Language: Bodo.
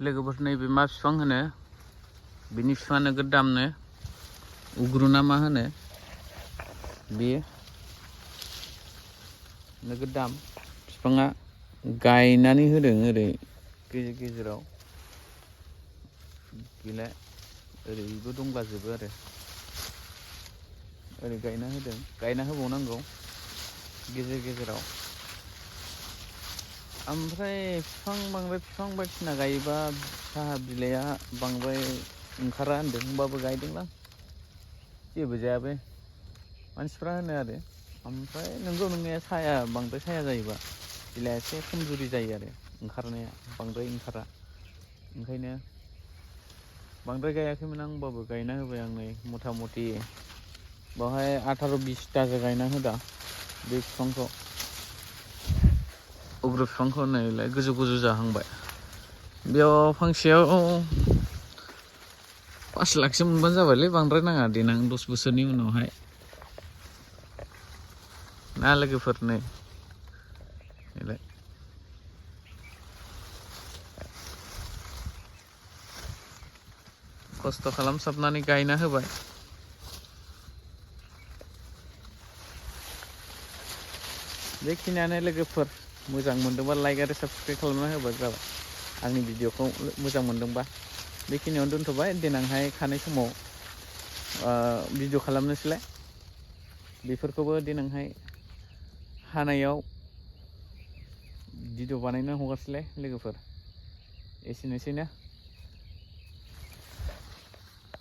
लोगोफोर नैबे मा बिफां होनो बिनि बिफाङा नोगोद दामनो उग्रु ना मा होनो बेयो नोगोद दाम बिफाङा गायनानै होदों ओरै गेजेर गेजेराव गैला ओरैबो दंलाजोबो आरो ओरै गायना होदों गायना होबावनांगौ गेजेर गेजेराव ओमफ्राय बांद्राय बिफां बायदिसिना गायोबा साहा बिलाइआ बांद्राय ओंखारा होनदों होमबाबो गायदोंलां जेबो जाया बे मानसिफ्रा होनो आरो ओमफ्राय नंगौ नंनाया साया बांद्राय साया जायोबा बिलाइआ एसे खमजुरि जायो आरो ओंखारनाया बांद्राय ओंखारा ओंखायनो बांद्राय गायाखैमोन आं होमबाबो गायना होबाय आं नै मथा मथि बावहाय 18-20तासो गायना होदा बे बिफांखौ उग्र बिफांखौ नायलाय गोजौ गोजौ जाहांबाय बेयाव फांसेयाव 5 लाखसो मोनबानो जाबायलै बांद्राय नाङा देनां 10 बोसोरनि उनावहाय ना लोगोफोर नै खस्थ' खालामसाबनानै गायना होबाय बेखिनियानो लोगोफोर मोजां मोनदोंबा लाइक आरो साबस्क्राइब खालामना होबानो जाबाय आंनि भिडिअखौ मोजां मोनदोंबा बेखिनियावनो दोनथ'बाय देनांहाय खानाय समाव भिडिअ खालामनोसैलाय बेफोरखौबो देनांहाय हानायाव भिडिअ बानायना हगारसैलाय लोगोफोर एसेनोसै ना